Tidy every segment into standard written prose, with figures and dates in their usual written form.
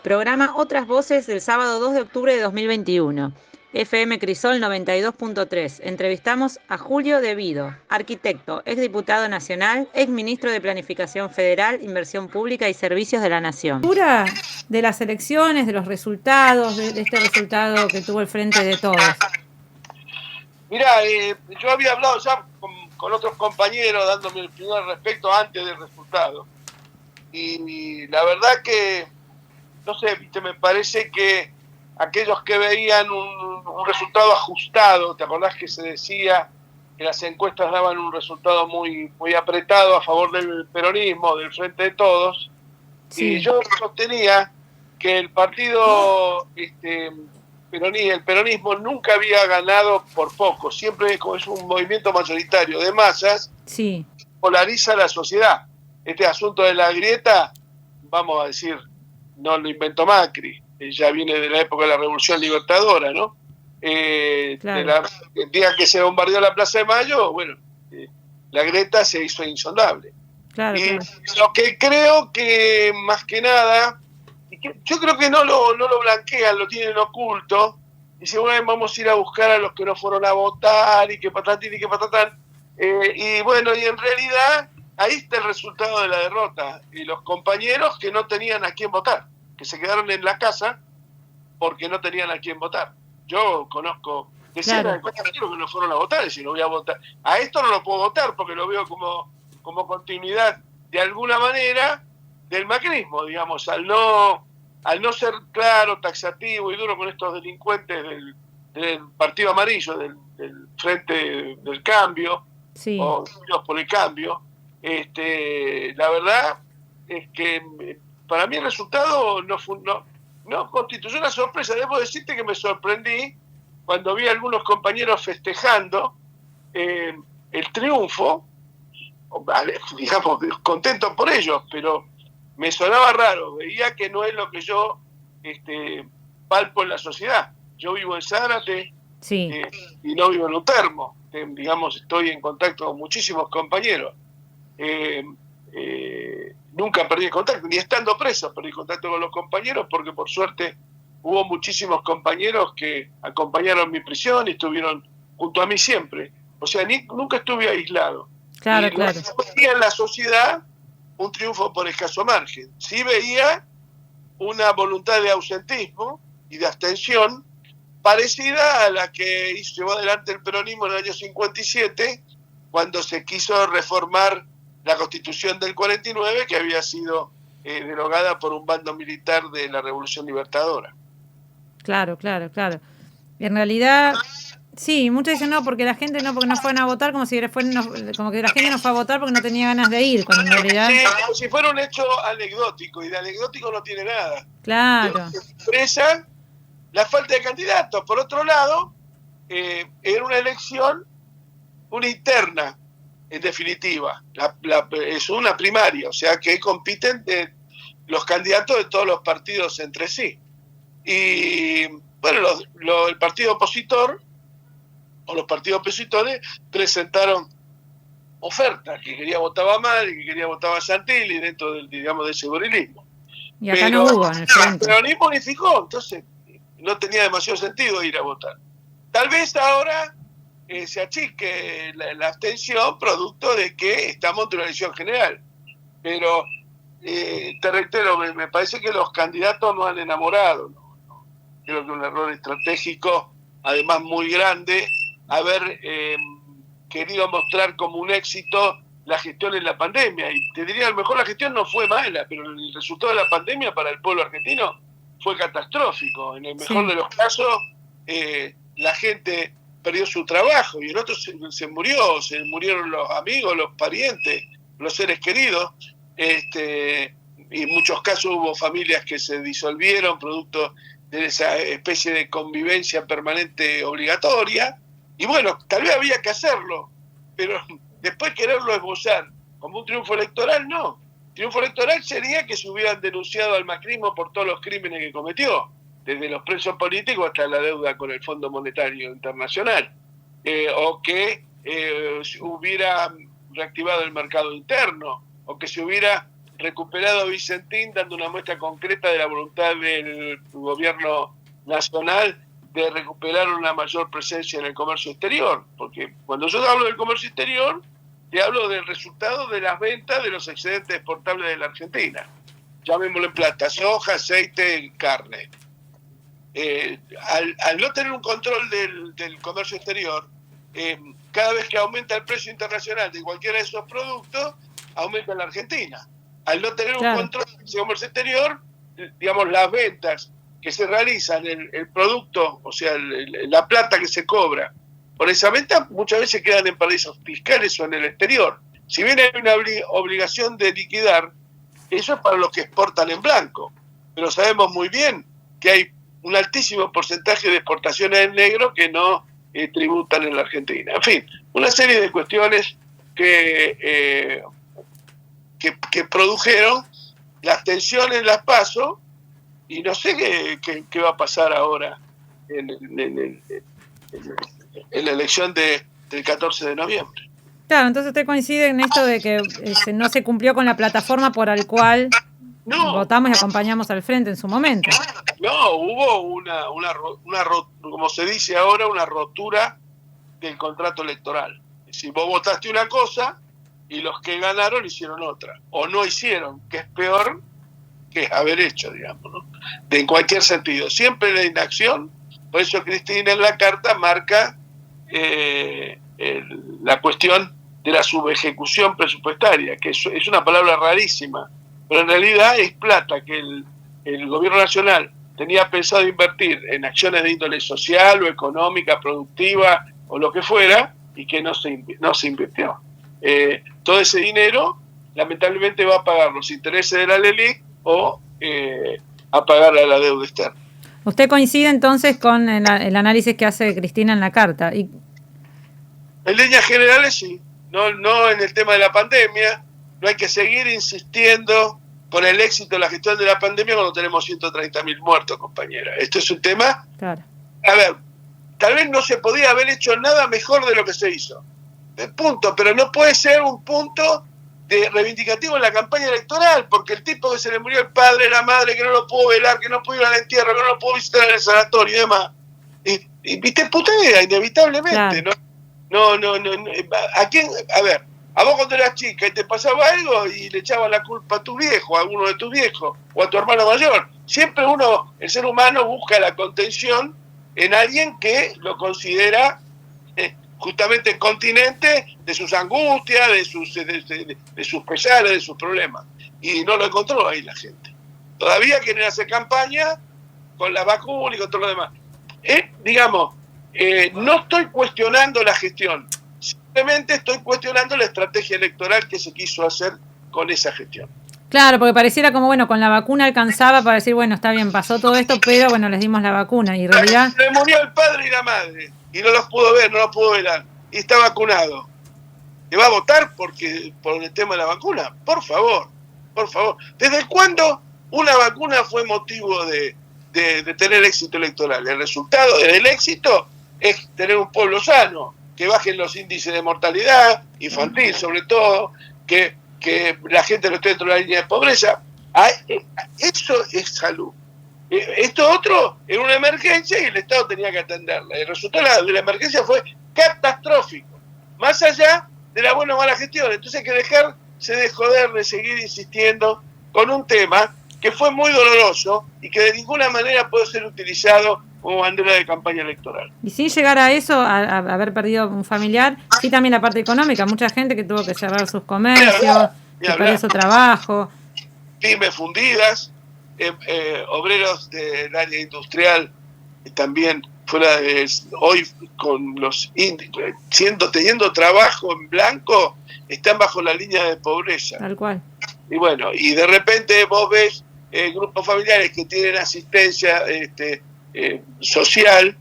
Programa Otras Voces del sábado 2 de octubre de 2021. FM Crisol 92.3. Entrevistamos a Julio Devido, arquitecto, exdiputado nacional, exministro de Planificación Federal, Inversión Pública y Servicios de la Nación. De las elecciones, de los resultados, de este resultado que tuvo el Frente de Todos. Mirá, yo había hablado ya con otros compañeros dando mi opinión al respecto antes del resultado. Y la verdad que, no sé, viste, me parece que aquellos que veían un resultado ajustado, ¿te acordás que se decía que las encuestas daban un resultado muy, muy apretado a favor del peronismo, del Frente de Todos? Sí. Y yo sostenía que el partido, el peronismo nunca había ganado por poco, siempre es un movimiento mayoritario de masas, sí, polariza la sociedad. Este asunto de la grieta, vamos a decir, no lo inventó Macri, ya viene de la época de la Revolución Libertadora, ¿no? Claro. El día que se bombardeó la Plaza de Mayo, bueno, la grieta se hizo insondable. Claro, y claro. Lo que creo que más que nada, yo creo que no lo blanquean, lo tienen oculto. Dicen, bueno, vamos a ir a buscar a los que no fueron a votar y que patatín y que patatán. Y bueno, y en realidad ahí está el resultado de la derrota. Y los compañeros que no tenían a quién votar, que se quedaron en la casa porque no tenían a quién votar. Yo conozco decenas de compañeros que no fueron a votar y si no voy a votar. A esto no lo puedo votar porque lo veo como continuidad de alguna manera del macrismo, digamos, al no ser claro, taxativo y duro con estos delincuentes del Partido Amarillo, del Frente del Cambio, sí, o Unidos por el Cambio. La verdad es que para mí el resultado no constituyó una sorpresa. Debo decirte que me sorprendí cuando vi a algunos compañeros festejando el triunfo, digamos, contentos por ellos, pero me sonaba raro, veía que no es lo que yo palpo en la sociedad. Yo vivo en Zárate, sí, y no vivo en un termo, digamos, estoy en contacto con muchísimos compañeros. Nunca perdí el contacto, ni estando preso perdí contacto con los compañeros, porque por suerte hubo muchísimos compañeros que acompañaron mi prisión y estuvieron junto a mí siempre. O sea, nunca estuve aislado. claro, y claro. No veía en la sociedad un triunfo por escaso margen. Sí veía una voluntad de ausentismo y de abstención parecida a la que llevó adelante el peronismo en el año 57, cuando se quiso reformar la Constitución del 49, que había sido derogada por un bando militar de la Revolución Libertadora. Claro, claro, claro. En realidad, sí, muchos dicen no, porque la gente no, porque no fueron a votar, como si como que la gente no fue a votar porque no tenía ganas de ir, cuando en realidad... Sí, como si fuera un hecho anecdótico, y de anecdótico no tiene nada. Claro. Expresa la falta de candidatos. Por otro lado, era una elección, una interna, en definitiva. Es una primaria, o sea que compiten los candidatos de todos los partidos entre sí. Y bueno, el partido opositor o los partidos opositores presentaron ofertas, que quería votar a Mal, que quería votar a Santilli dentro del, digamos, de ese gorilismo. Y acá no hubo en el frente. Pero ni unificó, entonces no tenía demasiado sentido ir a votar. Tal vez ahora se achique la abstención producto de que estamos en una elección general. Pero te reitero, me parece que los candidatos no han enamorado. ¿No? Creo que un error estratégico, además muy grande, haber querido mostrar como un éxito la gestión en la pandemia. Y te diría, a lo mejor la gestión no fue mala, pero el resultado de la pandemia para el pueblo argentino fue catastrófico. En el mejor de los casos, la gente perdió su trabajo y en otros se murieron los amigos, los parientes, los seres queridos. Y en muchos casos hubo familias que se disolvieron producto de esa especie de convivencia permanente obligatoria. Y bueno, tal vez había que hacerlo, pero después quererlo esbozar como un triunfo electoral, no. Triunfo electoral sería que se hubieran denunciado al macrismo por todos los crímenes que cometió, desde los presos políticos hasta la deuda con el Fondo Monetario Internacional, o que hubiera reactivado el mercado interno, o que se hubiera recuperado Vicentín, dando una muestra concreta de la voluntad del gobierno nacional de recuperar una mayor presencia en el comercio exterior, porque cuando yo hablo del comercio exterior, te hablo del resultado de las ventas de los excedentes exportables de la Argentina, llamémoslo en plata, soja, aceite, carne. Al no tener un control del comercio exterior, cada vez que aumenta el precio internacional de cualquiera de esos productos, aumenta en la Argentina. Al no tener un control del comercio exterior, digamos, las ventas que se realizan, el producto, o sea, la plata que se cobra por esa venta, muchas veces quedan en paraísos fiscales o en el exterior. Si bien hay una obligación de liquidar, eso es para los que exportan en blanco, pero sabemos muy bien que hay un altísimo porcentaje de exportaciones en negro que no tributan en la Argentina. En fin, una serie de cuestiones que produjeron las tensiones, las PASO, y no sé qué va a pasar ahora en la elección del 14 de noviembre. Claro, entonces usted coincide en esto de que no se cumplió con la plataforma por la cual votamos y acompañamos al frente en su momento. No, hubo una como se dice ahora, una rotura del contrato electoral. Si vos votaste una cosa y los que ganaron hicieron otra, o no hicieron, que es peor que haber hecho, digamos, ¿no? En cualquier sentido, siempre la inacción. Por eso Cristina en la carta marca la cuestión de la subejecución presupuestaria, que es una palabra rarísima, pero en realidad es plata que el gobierno nacional tenía pensado invertir en acciones de índole social o económica, productiva o lo que fuera, y que no se invirtió. Todo ese dinero lamentablemente va a pagar los intereses de la LELIC o a pagar a la deuda externa. ¿Usted coincide entonces con el análisis que hace Cristina en la carta? En líneas generales sí, no en el tema de la pandemia. No hay que seguir insistiendo con el éxito de la gestión de la pandemia cuando tenemos 130.000 muertos, compañera. Esto es un tema... Claro. A ver, tal vez no se podía haber hecho nada mejor de lo que se hizo. Punto, pero no puede ser un punto de reivindicativo en la campaña electoral, porque el tipo que se le murió el padre, la madre, que no lo pudo velar, que no pudo ir al entierro, que no lo pudo visitar en el sanatorio y demás, y viste, putea, inevitablemente. Claro. No, ¿a quién? A ver, a vos cuando eras chica y te pasaba algo y le echabas la culpa a tu viejo, a alguno de tus viejos, o a tu hermano mayor. Siempre el ser humano busca la contención en alguien que lo considera justamente el continente de sus angustias, de sus pesares, de sus problemas. Y no lo encontró ahí la gente. Todavía quieren hacer campaña con la vacuna y con todo lo demás. No estoy cuestionando la gestión, simplemente estoy cuestionando la estrategia electoral que se quiso hacer con esa gestión. Claro, porque pareciera como, con la vacuna alcanzaba para decir, está bien, pasó todo esto, pero les dimos la vacuna. Y en realidad... Le murió el padre y la madre, y no los pudo ver, no los pudo velar, y está vacunado. ¿Le va a votar por el tema de la vacuna? Por favor. ¿Desde cuándo una vacuna fue motivo de tener éxito electoral? El resultado del éxito es tener un pueblo sano, que bajen los índices de mortalidad infantil, sobre todo, que la gente no esté dentro de la línea de pobreza. Eso es salud. Esto otro era una emergencia y el Estado tenía que atenderla. El resultado de la emergencia fue catastrófico, más allá de la buena o mala gestión. Entonces hay que dejarse de joder, de seguir insistiendo con un tema que fue muy doloroso y que de ninguna manera puede ser utilizado como bandera de campaña electoral. Y sin llegar a eso, a haber perdido un familiar, sí también la parte económica, mucha gente que tuvo que cerrar sus comercios, que perdió su trabajo. Pymes fundidas, obreros del área industrial también fuera de hoy con los teniendo trabajo en blanco, están bajo la línea de pobreza. Tal cual. Y bueno, y de repente vos ves grupos familiares que tienen asistencia social,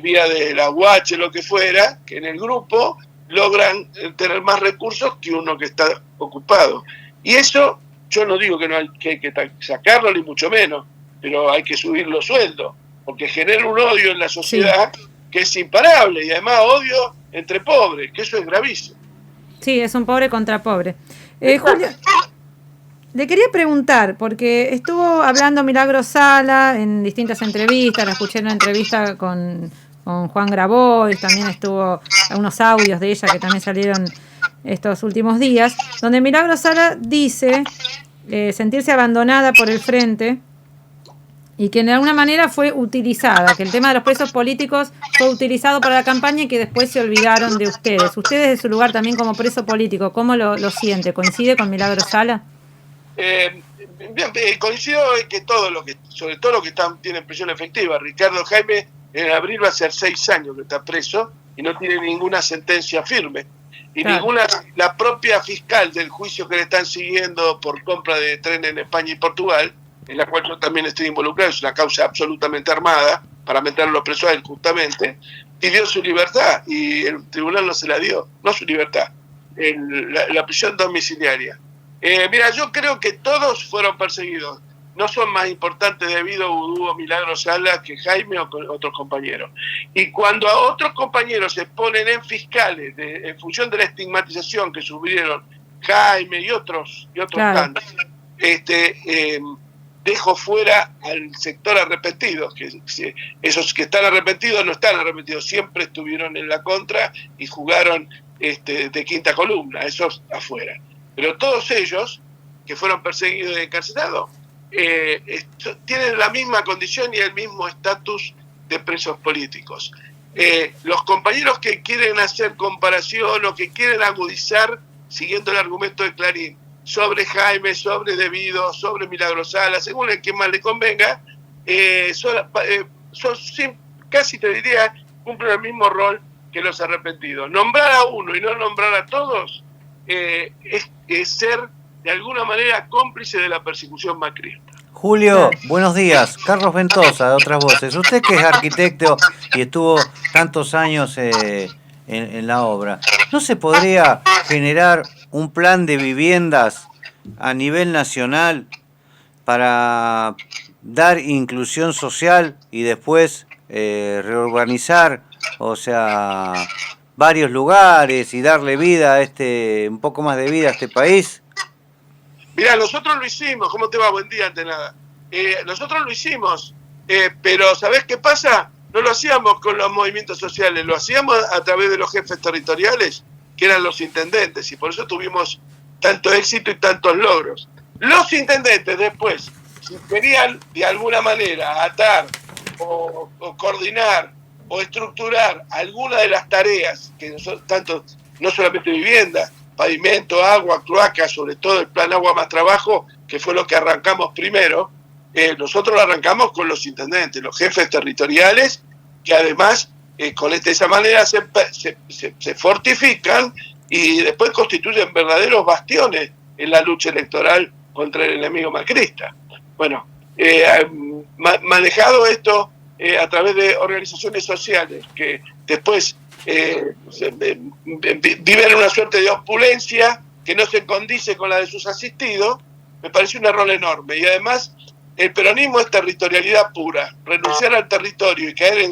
vía de la UH, lo que fuera, que en el grupo logran tener más recursos que uno que está ocupado. Y eso, yo no digo que no hay que sacarlo, ni mucho menos, pero hay que subir los sueldos, porque genera un odio en la sociedad que es imparable, y además odio entre pobres, que eso es gravísimo. Sí, es un pobre contra pobre. Julio, Le quería preguntar, porque estuvo hablando Milagro Sala en distintas entrevistas, la escuché en una entrevista con Juan Grabois, también estuvo unos audios de ella que también salieron estos últimos días, donde Milagro Sala dice sentirse abandonada por el Frente y que de alguna manera fue utilizada, que el tema de los presos políticos fue utilizado para la campaña y que después se olvidaron de ustedes. Ustedes, de su lugar también como preso político, ¿cómo lo siente? ¿Coincide con Milagro Sala? Coincido en que sobre todo lo que tienen prisión efectiva. Ricardo Jaime en abril va a ser 6 años que está preso y no tiene ninguna sentencia firme. Y claro, la propia fiscal del juicio que le están siguiendo por compra de trenes en España y Portugal, en la cual yo también estoy involucrado, es una causa absolutamente armada para meterlo preso a él justamente, pidió su libertad y el tribunal no se la dio, no su libertad, la prisión domiciliaria. Mira, yo creo que todos fueron perseguidos. No son más importantes debido a Hugo Milagro Sala que Jaime o otros compañeros. Y cuando a otros compañeros se ponen en fiscales en función de la estigmatización que sufrieron Jaime y otros claro, tantos, dejo fuera al sector arrepentido, que esos que están arrepentidos no están arrepentidos, siempre estuvieron en la contra y jugaron de quinta columna, esos afuera. Pero todos ellos que fueron perseguidos y encarcelados tienen la misma condición y el mismo estatus de presos políticos. Los compañeros que quieren hacer comparación o que quieren agudizar, siguiendo el argumento de Clarín, sobre Jaime, sobre Devido, sobre Milagro Sala, según el que más le convenga, casi te diría, cumplen el mismo rol que los arrepentidos. Nombrar a uno y no nombrar a todos es ser de alguna manera cómplice de la persecución macrista. Julio, buenos días. Carlos Ventosa, de Otras Voces. Usted que es arquitecto y estuvo tantos años en la obra, ¿no se podría generar un plan de viviendas a nivel nacional para dar inclusión social y después reorganizar, o sea, varios lugares y darle vida a un poco más de vida a este país? Mirá, nosotros lo hicimos. ¿Cómo te va? Buen día, ante nada. Nosotros lo hicimos, pero ¿sabés qué pasa? No lo hacíamos con los movimientos sociales, lo hacíamos a través de los jefes territoriales, que eran los intendentes, y por eso tuvimos tanto éxito y tantos logros. Los intendentes después, si querían de alguna manera atar o coordinar o estructurar alguna de las tareas, que no solamente vivienda, pavimento, agua, cloaca, sobre todo el plan Agua más Trabajo, que fue lo que arrancamos primero, nosotros lo arrancamos con los intendentes, los jefes territoriales, que además de esa manera se fortifican y después constituyen verdaderos bastiones en la lucha electoral contra el enemigo macrista. Bueno, manejado esto a través de organizaciones sociales que después viven una suerte de opulencia que no se condice con la de sus asistidos, me parece un error enorme. Y además el peronismo es territorialidad pura. Renunciar al territorio y caer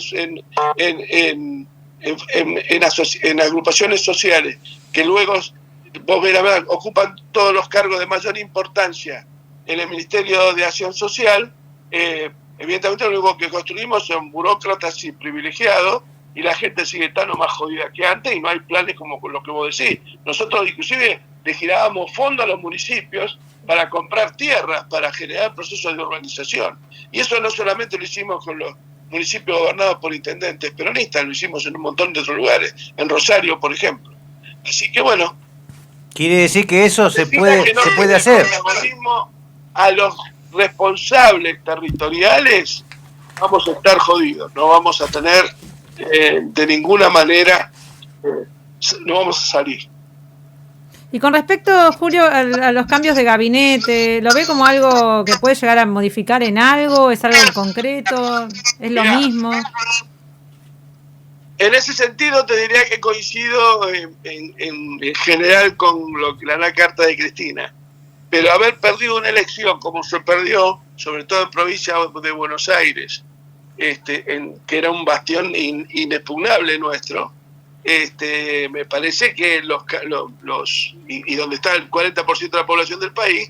en agrupaciones sociales que luego, vos verás, ocupan todos los cargos de mayor importancia en el Ministerio de Acción Social, evidentemente lo único que construimos son burócratas y privilegiados, y la gente sigue tan o más jodida que antes y no hay planes como lo que vos decís. Nosotros inclusive le girábamos fondos a los municipios para comprar tierras, para generar procesos de urbanización. Y eso no solamente lo hicimos con los municipios gobernados por intendentes peronistas, lo hicimos en un montón de otros lugares, en Rosario, por ejemplo. Así que bueno. Quiere decir que eso se puede hacer. A los responsables territoriales vamos a estar jodidos, no vamos a tener de ninguna manera, no vamos a salir. Y con respecto, Julio, a los cambios de gabinete, ¿lo ve como algo que puede llegar a modificar en algo? ¿Es algo en concreto? ¿Es lo mismo? En ese sentido te diría que coincido en general con la carta de Cristina. Pero haber perdido una elección como se perdió, sobre todo en provincia de Buenos Aires, que era un bastión inexpugnable nuestro, me parece que y donde está el 40% de la población del país,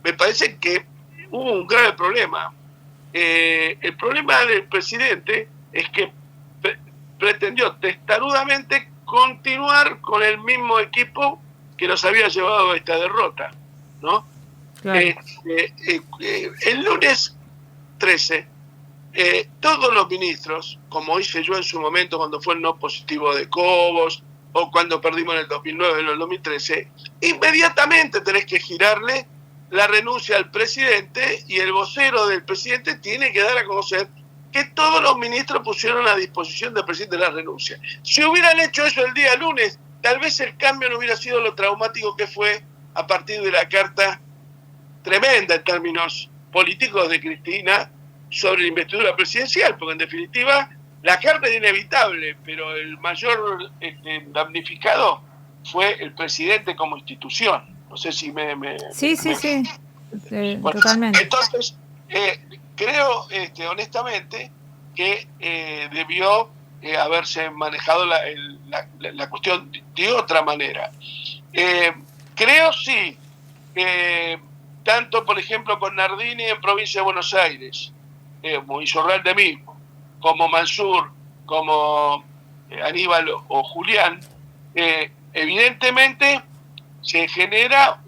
me parece que hubo un grave problema. El problema del presidente es que pretendió testarudamente continuar con el mismo equipo que nos había llevado a esta derrota, ¿no? Claro. El lunes 13, todos los ministros, como hice yo en su momento cuando fue el no positivo de Cobos, o cuando perdimos en el 2009, en el 2013, inmediatamente tenés que girarle la renuncia al presidente, y el vocero del presidente tiene que dar a conocer que todos los ministros pusieron a disposición del presidente la renuncia. Si hubieran hecho eso el día lunes, tal vez el cambio no hubiera sido lo traumático que fue a partir de la carta tremenda en términos políticos de Cristina sobre la investidura presidencial, porque en definitiva la carta es inevitable, pero el mayor damnificado fue el presidente como institución. No sé si Sí. Bueno, Totalmente. entonces, creo honestamente que debió haberse manejado la cuestión de otra manera. Creo sí que tanto, por ejemplo, con Nardini en provincia de Buenos Aires, Isorralde mismo, como Mansur, como Aníbal o Julián, evidentemente se genera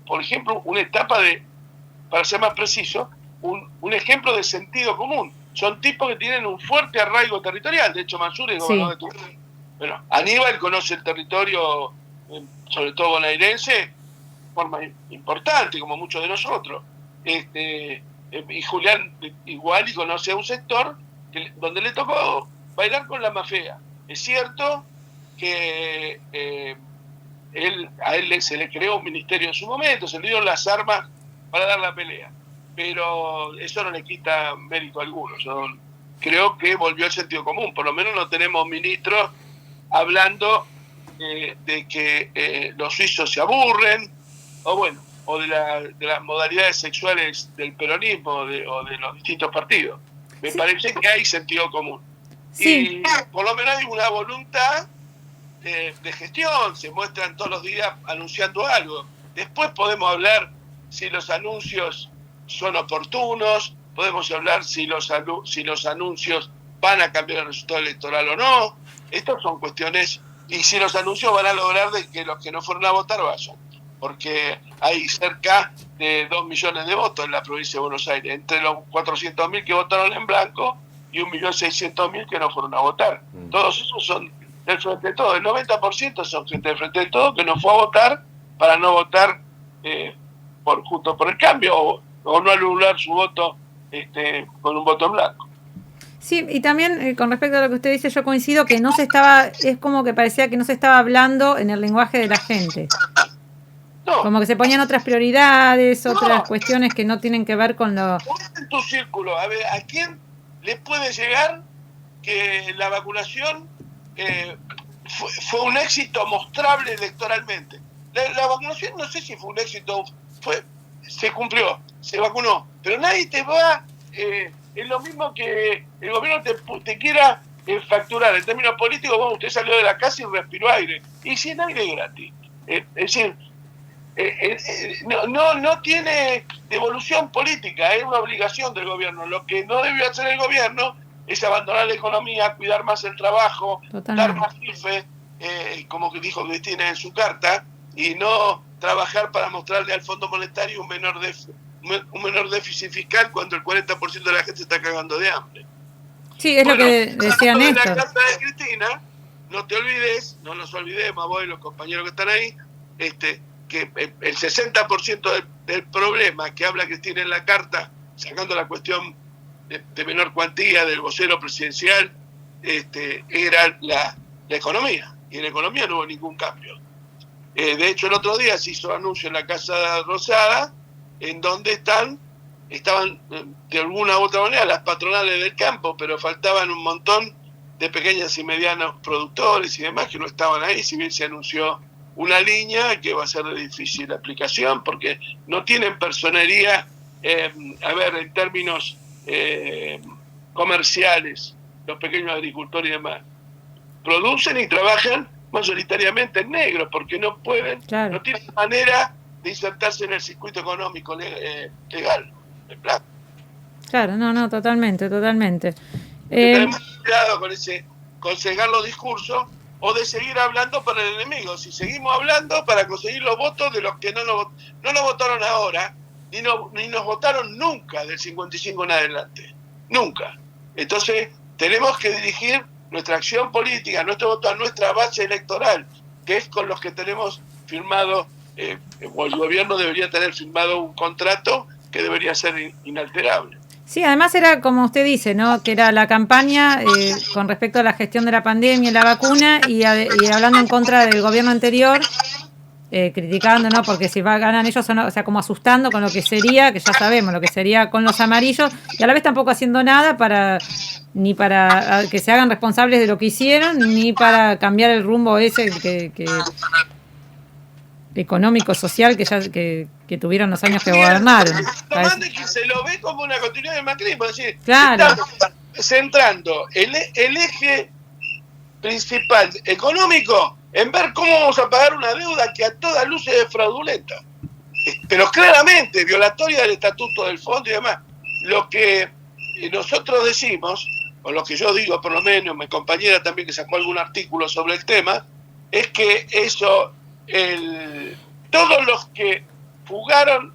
por ejemplo, una etapa de, para ser más preciso, un ejemplo de sentido común. Son tipos que tienen un fuerte arraigo territorial. De hecho, Mansur es gobernador de Tucumán. Bueno, Aníbal conoce el territorio, sobre todo bonaerense, de forma importante, como muchos de nosotros. Y Julián igual, y conoce a un sector donde le tocó bailar con la mafia. Es cierto que a él se le creó un ministerio en su momento, se le dieron las armas para dar la pelea, pero eso no le quita mérito alguno. Yo creo que volvió al sentido común. Por lo menos no tenemos ministros hablando de que los suizos se aburren, o de las modalidades sexuales del peronismo o de los distintos partidos. Me parece que hay sentido común. Sí. Y por lo menos hay una voluntad de gestión, se muestran todos los días anunciando algo. Después podemos hablar si los anuncios son oportunos, podemos hablar si los anuncios van a cambiar el resultado electoral o no. Estas son cuestiones, y si los anuncios van a lograr de que los que no fueron a votar vayan, porque hay cerca de 2 millones de votos en la provincia de Buenos Aires, entre los 400.000 que votaron en blanco y 1.600.000 que no fueron a votar. Todos esos son del Frente de Todo. El 90% son gente del Frente de Todo que no fue a votar para no votar junto por el cambio, o no anular su voto con un voto en blanco. Sí, y también con respecto a lo que usted dice, yo coincido que es como que parecía que no se estaba hablando en el lenguaje de la gente. No. Como que se ponían otras prioridades, otras cuestiones que no tienen que ver con lo... En tu círculo, a ver, ¿a quién le puede llegar que la vacunación fue un éxito mostrable electoralmente? La vacunación no sé si fue un éxito, se cumplió, se vacunó, pero nadie te va... es lo mismo que el gobierno te quiera facturar. En términos políticos, usted salió de la casa y respiró aire. Y sin aire gratis. Es decir, no tiene devolución política, es una obligación del gobierno. Lo que no debió hacer el gobierno es abandonar la economía, cuidar más el trabajo, dar más IFE, como que dijo Cristina en su carta, y no trabajar para mostrarle al Fondo Monetario un menor déficit fiscal cuando el 40% de la gente está cagando de hambre. Sí, es lo que decía Néstor. En la carta de Cristina, no te olvides, no nos olvidemos, vos y los compañeros que están ahí, que el 60% del problema que habla Cristina en la carta, sacando la cuestión de menor cuantía del vocero presidencial, era la economía. Y en la economía no hubo ningún cambio. De hecho, el otro día se hizo anuncio en la Casa Rosada, en donde estaban de alguna u otra manera las patronales del campo, pero faltaban un montón de pequeños y medianos productores y demás que no estaban ahí, si bien se anunció una línea que va a ser de difícil aplicación porque no tienen personería, en términos comerciales, los pequeños agricultores y demás. Producen y trabajan mayoritariamente en negro porque no pueden, no tienen manera de insertarse en el circuito económico legal, de plata. Claro, no, totalmente. Tenemos cuidado con cegar los discursos o de seguir hablando para el enemigo. Si seguimos hablando para conseguir los votos de los que no nos votaron ahora, ni nos votaron nunca del 55 en adelante. Nunca. Entonces, tenemos que dirigir nuestra acción política, nuestro voto a nuestra base electoral, que es con los que tenemos firmado, o el gobierno debería tener firmado un contrato que debería ser inalterable. Sí, además era como usted dice, ¿no? Que era la campaña con respecto a la gestión de la pandemia y la vacuna y hablando en contra del gobierno anterior, criticando, ¿no? Porque si ganan ellos, o sea, como asustando con lo que sería, que ya sabemos, lo que sería con los amarillos, y a la vez tampoco haciendo nada ni para que se hagan responsables de lo que hicieron, ni para cambiar el rumbo ese que económico, social que tuvieron los años que gobernaron. Que se lo ve como una continuidad del macrismo, es decir, claro, estamos centrando el eje principal económico en ver cómo vamos a pagar una deuda que a todas luces es fraudulenta, pero claramente violatoria del estatuto del fondo y demás. Lo que nosotros decimos, o lo que yo digo por lo menos, mi compañera también que sacó algún artículo sobre el tema, es que eso, todos los que fugaron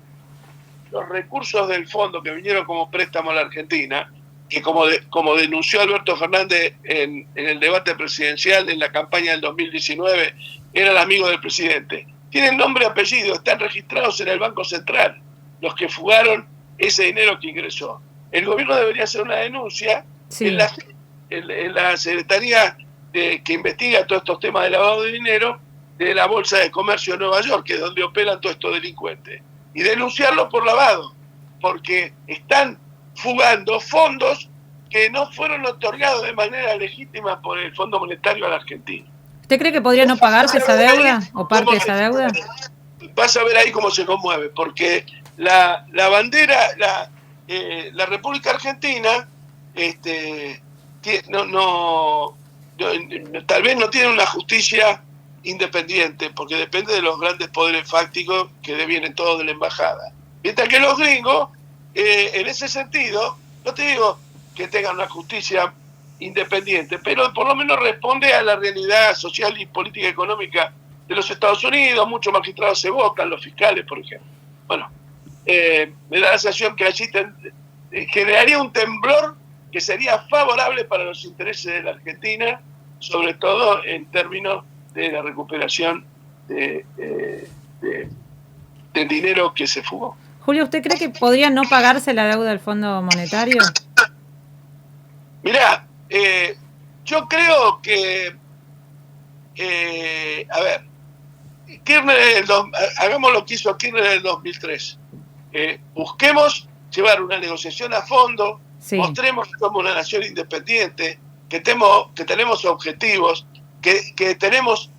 los recursos del fondo que vinieron como préstamo a la Argentina, que como denunció Alberto Fernández en el debate presidencial en la campaña del 2019, eran amigos del presidente. Tienen nombre y apellido, están registrados en el Banco Central, los que fugaron ese dinero que ingresó. El gobierno debería hacer una denuncia en la Secretaría que investiga todos estos temas de lavado de dinero de la Bolsa de Comercio de Nueva York, que es donde operan todos estos delincuentes, y denunciarlo por lavado, porque están fugando fondos que no fueron otorgados de manera legítima por el Fondo Monetario a la Argentina. ¿Usted cree que podría no pagarse esa deuda o parte de esa deuda? Vas a ver ahí cómo se conmueve, porque la bandera, la República Argentina, tal vez no tiene una justicia independiente, porque depende de los grandes poderes fácticos que devienen todos de la embajada. Mientras que los gringos, en ese sentido, no te digo que tengan una justicia independiente, pero por lo menos responde a la realidad social y política económica de los Estados Unidos. Muchos magistrados se votan, los fiscales, por ejemplo. Bueno, me da la sensación que allí generaría un temblor que sería favorable para los intereses de la Argentina, sobre todo en términos de la recuperación del dinero que se fugó. Julio, ¿usted cree que podría no pagarse la deuda del Fondo Monetario? Mirá, yo creo que, Kirchner hagamos lo que hizo Kirchner en el 2003. Busquemos llevar una negociación a fondo, sí. Mostremos que somos una nación independiente, que tenemos objetivos, que tenemos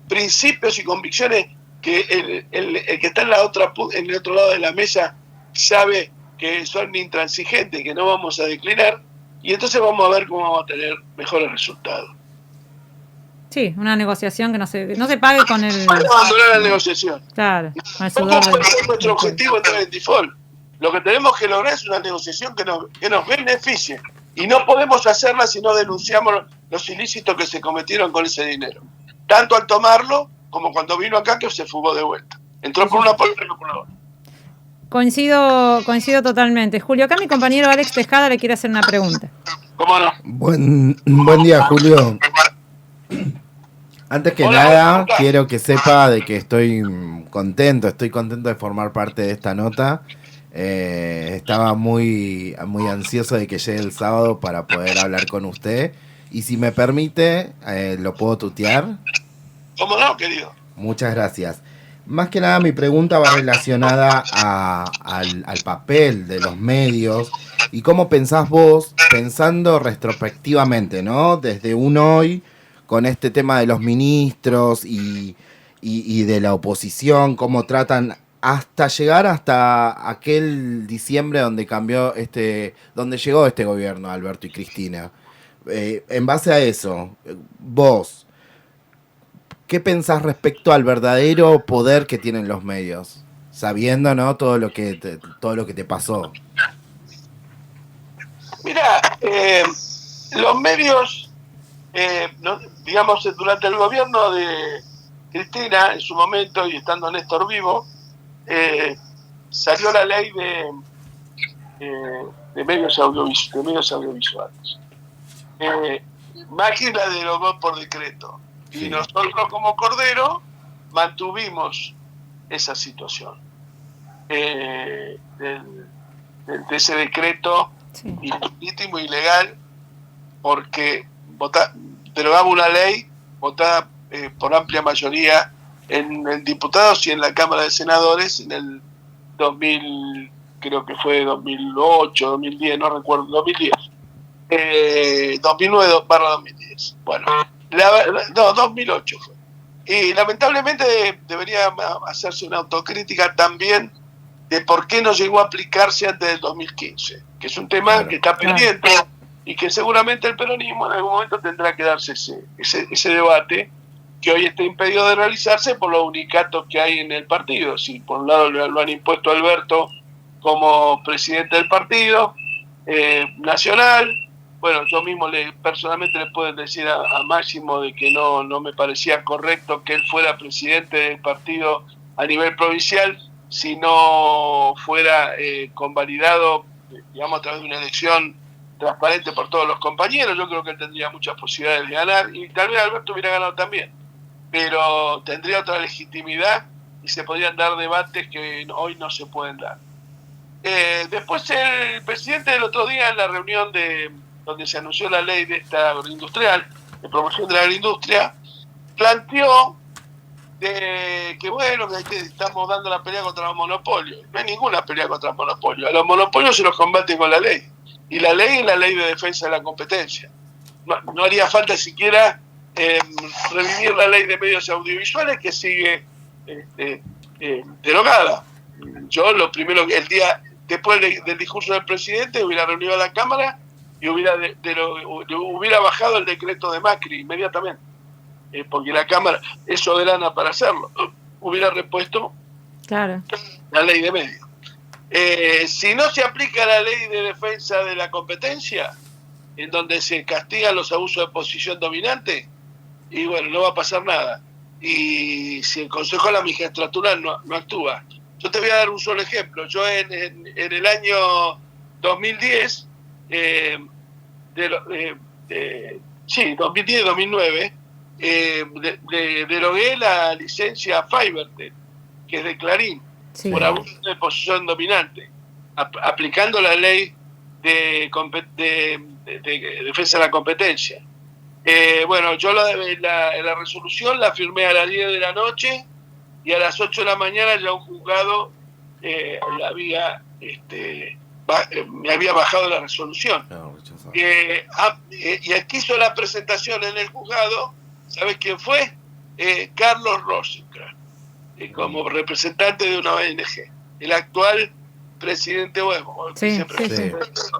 principios y convicciones que el que está en el otro lado de la mesa sabe que son intransigentes, que no vamos a declinar, y entonces vamos a ver cómo vamos a tener mejores resultados. Sí, una negociación que no se pague con el... Vamos a abandonar la negociación. Claro. ¿Cómo puede ser nuestro objetivo entrar en default? Lo que tenemos que lograr es una negociación que nos beneficie, y no podemos hacerla si no denunciamos los ilícitos que se cometieron con ese dinero. Tanto al tomarlo, como cuando vino acá, que se fugó de vuelta. Entró por una puerta y no por la otra. Coincido totalmente. Julio, acá mi compañero Alex Tejada le quiere hacer una pregunta. ¿Cómo no? Buen día, Julio. Antes que nada, quiero que sepa de que estoy contento de formar parte de esta nota. Estaba muy ansioso de que llegue el sábado para poder hablar con usted. Y si me permite, ¿lo puedo tutear? ¿Cómo no, querido? Muchas gracias. Más que nada mi pregunta va relacionada al papel de los medios y cómo pensás vos, pensando retrospectivamente, ¿no? Desde un hoy, con este tema de los ministros y de la oposición, cómo tratan hasta llegar hasta aquel diciembre donde donde llegó este gobierno, Alberto y Cristina. En base a eso, vos, ¿qué pensás respecto al verdadero poder que tienen los medios? Sabiendo, ¿no? todo lo que te pasó. Mira, los medios, digamos, durante el gobierno de Cristina, en su momento, y estando Néstor vivo, salió la ley de medios audiovisuales. Macri la derogó por decreto. Sí. Y nosotros, como Cordero, mantuvimos esa situación de ese decreto ilegítimo, ilegal, porque derogaba una ley votada por amplia mayoría en diputados y en la Cámara de Senadores en el 2000, creo que fue 2008, 2010, no recuerdo, 2010. 2009/2010. Bueno, 2008 fue. Y lamentablemente debería hacerse una autocrítica también de por qué no llegó a aplicarse antes del 2015, que es un tema que está pendiente y que seguramente el peronismo en algún momento tendrá que darse ese debate, que hoy está impedido de realizarse por los unicatos que hay en el partido. Si por un lado lo han impuesto a Alberto como presidente del partido nacional, bueno, yo mismo personalmente le puedo decir a Máximo de que no me parecía correcto que él fuera presidente del partido a nivel provincial si no fuera convalidado, digamos, a través de una elección transparente por todos los compañeros. Yo creo que él tendría muchas posibilidades de ganar, y tal vez Alberto hubiera ganado también, pero tendría otra legitimidad y se podrían dar debates que hoy no se pueden dar. Después el presidente del otro día en la reunión donde se anunció la ley de esta agroindustrial, de promoción de la agroindustria, planteó que bueno, que estamos dando la pelea contra los monopolios. No hay ninguna pelea contra los monopolios. A los monopolios se los combate con la ley. Y la ley es la ley de defensa de la competencia. No haría falta siquiera revivir la ley de medios audiovisuales, que sigue derogada. Yo lo primero, el día después del discurso del presidente, hubiera reunido a la Cámara y hubiera bajado el decreto de Macri inmediatamente, porque la Cámara es soberana para hacerlo. Hubiera repuesto la ley de medios. Si no se aplica la ley de defensa de la competencia, en donde se castigan los abusos de posición dominante, y bueno, no va a pasar nada. Y si el Consejo de la Magistratura no actúa. Yo te voy a dar un solo ejemplo. Yo en el año 2010, 2010-2009, derogué la licencia Fivertel, que es de Clarín, por abuso de posición dominante, aplicando la ley de defensa de la competencia. Bueno, yo la resolución la firmé a las 10 de la noche y a las 8 de la mañana ya un juzgado me había bajado la resolución. Y aquí hizo la presentación en el juzgado, ¿sabes quién fue? Carlos Rosenkrantz, como representante de una ONG, el actual presidente, vicepresidente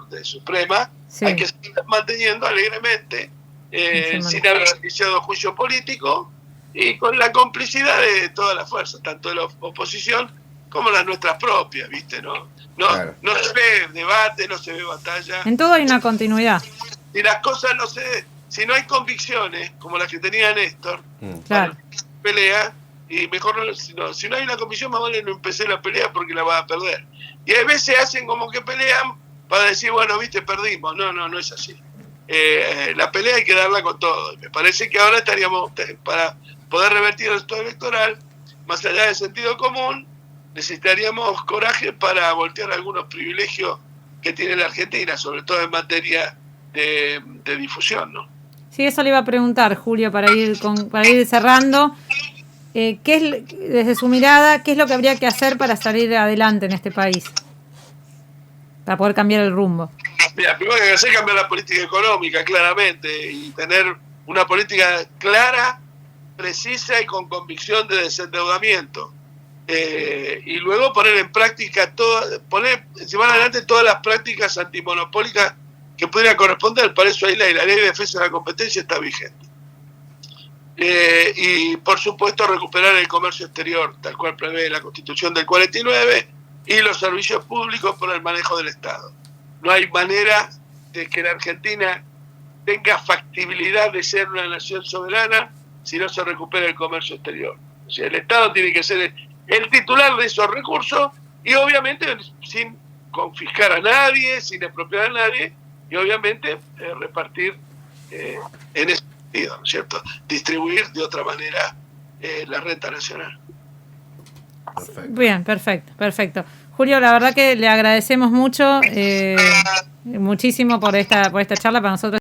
de Suprema, al que se está manteniendo alegremente, sin haber iniciado juicio político y con la complicidad de todas las fuerzas, tanto de la oposición como las nuestras propias, ¿viste? No se ve debate, no se ve batalla. En todo hay una continuidad. Y las cosas si no hay convicciones, como las que tenía Néstor, pelea, y mejor si no hay una convicción, más vale no empecé la pelea porque la vas a perder. Y a veces hacen como que pelean para decir, bueno, viste, perdimos. No es así. La pelea hay que darla con todo. Me parece que ahora estaríamos, para poder revertir el resultado electoral, más allá del sentido común, necesitaríamos coraje para voltear algunos privilegios que tiene la Argentina, sobre todo en materia de difusión, ¿no? Sí, eso le iba a preguntar, Julio, para ir cerrando. Desde su mirada, ¿qué es lo que habría que hacer para salir adelante en este país? Para poder cambiar el rumbo. Mira, primero que hacer cambiar la política económica, claramente, y tener una política clara, precisa y con convicción de desendeudamiento. Y luego poner en práctica llevar adelante todas las prácticas antimonopólicas que pudieran corresponder. Para eso ahí la ley de defensa de la competencia está vigente. y por supuesto recuperar el comercio exterior, tal cual prevé la Constitución del 49, y los servicios públicos por el manejo del Estado. No hay manera de que la Argentina tenga factibilidad de ser una nación soberana si no se recupera el comercio exterior. O sea, el Estado tiene que ser el titular de esos recursos y obviamente sin confiscar a nadie, sin expropiar a nadie y obviamente repartir en ese sentido, ¿no es cierto? Distribuir de otra manera la renta nacional. Perfecto. Bien, perfecto. Julio, la verdad que le agradecemos mucho, muchísimo por esta charla. Para nosotros